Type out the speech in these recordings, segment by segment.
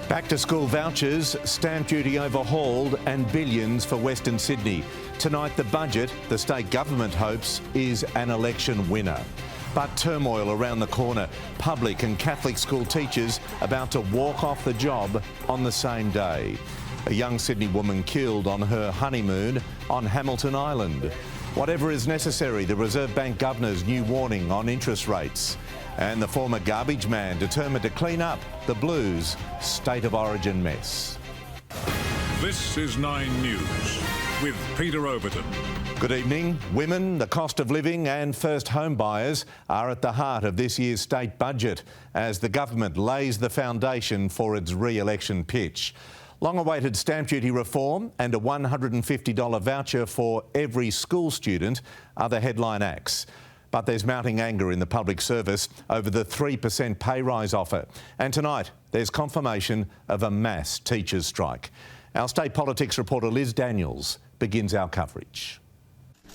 Back to school vouchers, stamp duty overhauled and billions for Western Sydney. Tonight the budget, the state government hopes, is an election winner. But turmoil around the corner. Public and Catholic school teachers about to walk off the job on the same day. A young Sydney woman killed on her honeymoon on Hamilton Island. Whatever is necessary, the Reserve Bank Governor's new warning on interest rates. And the former garbage man determined to clean up the Blues' state of origin mess. This is 9 News with Peter Overton. Good evening. Women, the cost of living and first home buyers are at the heart of this year's state budget as the government lays the foundation for its re-election pitch. Long-awaited stamp duty reform and a $150 voucher for every school student are the headline acts. But there's mounting anger in the public service over the 3% pay rise offer. And tonight, there's confirmation of a mass teachers' strike. Our state politics reporter Liz Daniels begins our coverage.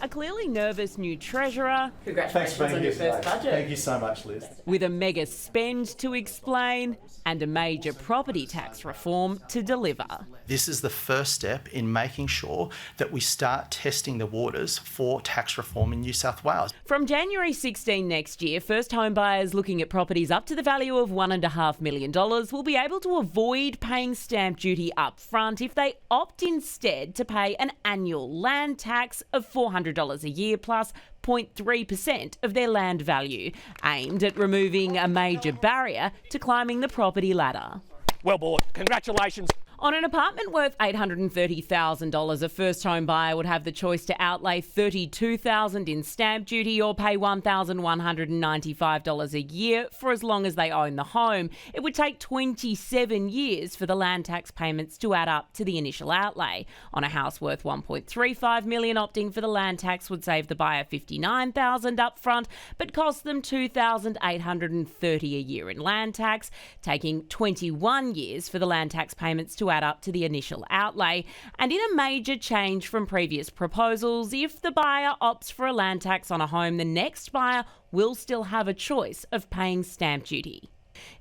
A clearly nervous new treasurer. Congratulations on your first budget. Thank you so much, Liz. With a mega spend to explain and a major property tax reform to deliver. This is the first step in making sure that we start testing the waters for tax reform in New South Wales. From January 16 next year, first home buyers looking at properties up to the value of $1.5 million will be able to avoid paying stamp duty up front if they opt instead to pay an annual land tax of $400 a year plus 0.3% of their land value, aimed at removing a major barrier to climbing the property ladder. Well bought. Congratulations. On an apartment worth $830,000, a first home buyer would have the choice to outlay $32,000 in stamp duty or pay $1,195 a year for as long as they own the home. It would take 27 years for the land tax payments to add up to the initial outlay. On a house worth $1.35 million, opting for the land tax would save the buyer $59,000 up front, but cost them $2,830 a year in land tax, taking 21 years for the land tax payments to add up to the initial outlay. And in a major change from previous proposals, if the buyer opts for a land tax on a home, the next buyer will still have a choice of paying stamp duty.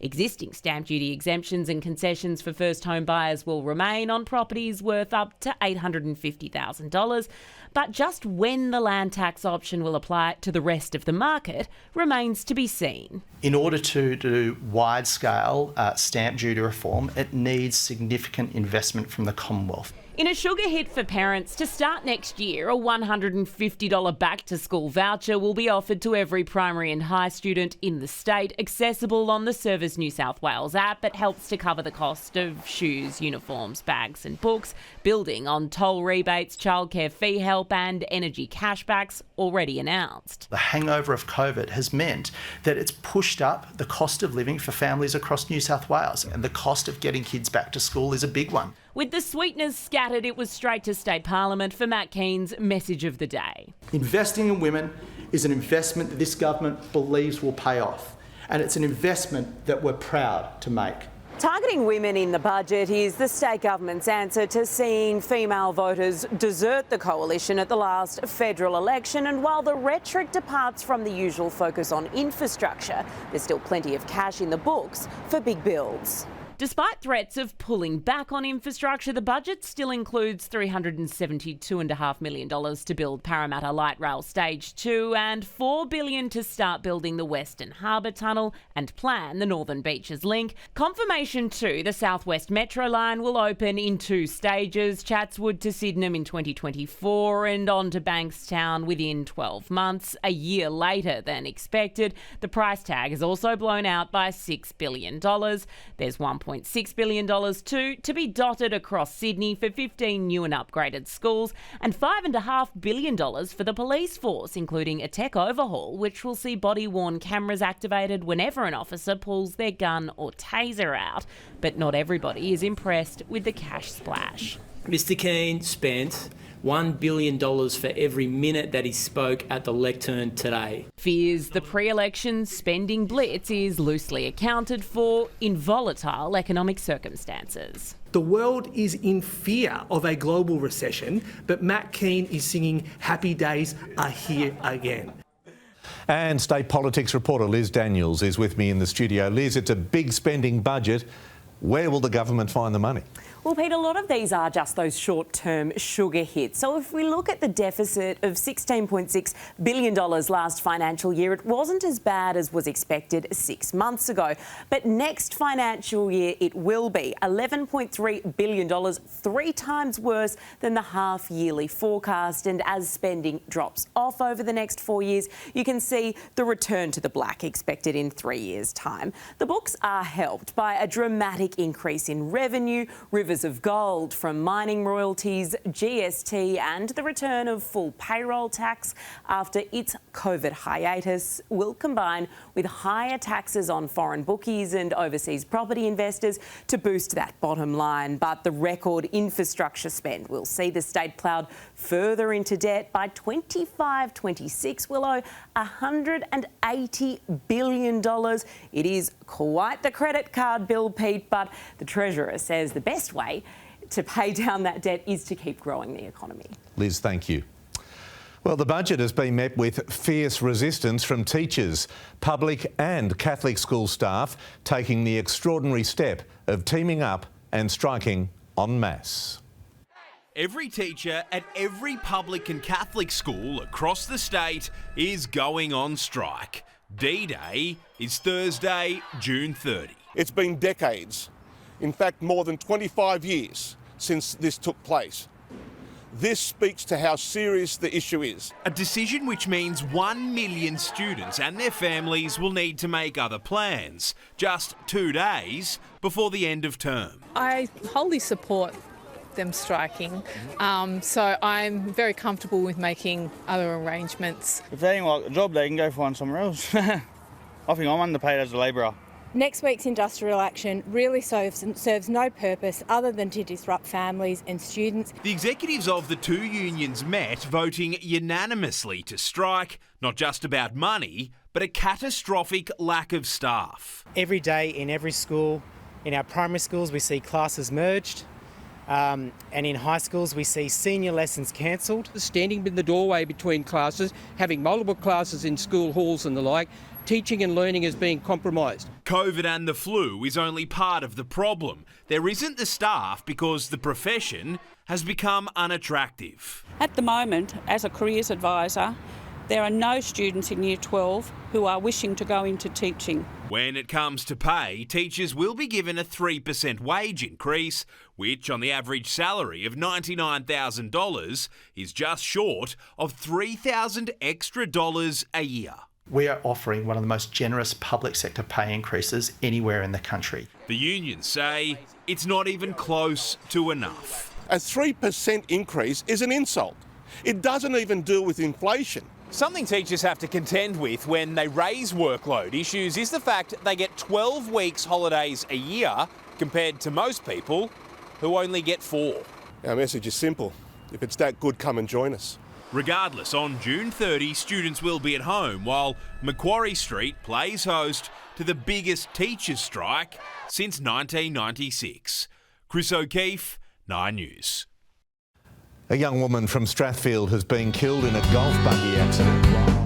Existing stamp duty exemptions and concessions for first home buyers will remain on properties worth up to $850,000, but just when the land tax option will apply to the rest of the market remains to be seen. In order to do wide-scale stamp duty reform, it needs significant investment from the Commonwealth. In a sugar hit for parents, to start next year, a $150 back-to-school voucher will be offered to every primary and high student in the state, accessible on the Service New South Wales app. It helps to cover the cost of shoes, uniforms, bags and books, building on toll rebates, childcare fee help and energy cashbacks already announced. The hangover of COVID has meant that it's pushed up the cost of living for families across New South Wales, and the cost of getting kids back to school is a big one. With the sweeteners scattered, it was straight to State Parliament for Matt Keane's message of the day. Investing in women is an investment that this government believes will pay off, and it's an investment that we're proud to make. Targeting women in the budget is the state government's answer to seeing female voters desert the coalition at the last federal election. And while the rhetoric departs from the usual focus on infrastructure, there's still plenty of cash in the books for big builds. Despite threats of pulling back on infrastructure, the budget still includes $372.5 million to build Parramatta Light Rail Stage 2 and $4 billion to start building the Western Harbour Tunnel and plan the Northern Beaches Link. Confirmation too, the South West Metro line will open in 2 stages, Chatswood to Sydenham in 2024 and on to Bankstown within 12 months, a year later than expected. The price tag is also blown out by $6 billion. There's $1.6 billion too to be dotted across Sydney for 15 new and upgraded schools and $5.5 billion for the police force, including a tech overhaul which will see body-worn cameras activated whenever an officer pulls their gun or taser out. But not everybody is impressed with the cash splash. Mr Keane spent $1 billion for every minute that he spoke at the lectern today. Fears the pre-election spending blitz is loosely accounted for in volatile economic circumstances. The world is in fear of a global recession, but Matt Keane is singing happy days are here again. And state politics reporter Liz Daniels is with me in the studio. Liz, it's a big spending budget, Where will the government find the money? Well, Pete, a lot of these are just those short-term sugar hits. So if we look at the deficit of $16.6 billion last financial year, it wasn't as bad as was expected 6 months ago. But next financial year, it will be $11.3 billion, 3 times worse than the half-yearly forecast. And as spending drops off over the next 4 years, you can see the return to the black expected in 3 years' time. The books are helped by a dramatic increase in revenue, rivers of gold from mining royalties, GST and the return of full payroll tax after its COVID hiatus will combine with higher taxes on foreign bookies and overseas property investors to boost that bottom line. But the record infrastructure spend will see the state ploughed further into debt. By 25-26 will owe $180 billion. It is quite the credit card bill, Pete, but the Treasurer says the best way to pay down that debt is to keep growing the economy. Liz, thank you. Well, the budget has been met with fierce resistance from teachers, public and Catholic school staff taking the extraordinary step of teaming up and striking en masse. Every teacher at every public and Catholic school across the state is going on strike. D-Day is Thursday, June 30. It's been decades, in fact more than 25 years since this took place. This speaks to how serious the issue is. A decision which means 1 million students and their families will need to make other plans, just 2 days before the end of term. I wholly support them striking, so I'm very comfortable with making other arrangements. If they ain't like a job, they can go find somewhere else. I think I'm underpaid as a labourer. Next week's industrial action really serves no purpose other than to disrupt families and students. The executives of the two unions met, voting unanimously to strike, not just about money, but a catastrophic lack of staff. Every day in every school, in our primary schools, we see classes merged. And in high schools, we see senior lessons cancelled. Standing in the doorway between classes, having multiple classes in school halls and the like, teaching and learning is being compromised. COVID and the flu is only part of the problem. There isn't the staff because the profession has become unattractive. At the moment, as a careers advisor, there are no students in Year 12 who are wishing to go into teaching. When it comes to pay, teachers will be given a 3% wage increase, which on the average salary of $99,000 is just short of $3,000 extra a year. We are offering one of the most generous public sector pay increases anywhere in the country. The unions say it's not even close to enough. A 3% increase is an insult. It doesn't even deal with inflation. Something teachers have to contend with when they raise workload issues is the fact they get 12 weeks holidays a year compared to most people who only get 4. Our message is simple. If it's that good, come and join us. Regardless, on June 30, students will be at home while Macquarie Street plays host to the biggest teachers' strike since 1996. Chris O'Keefe, 9 News. A young woman from Strathfield has been killed in a golf buggy accident.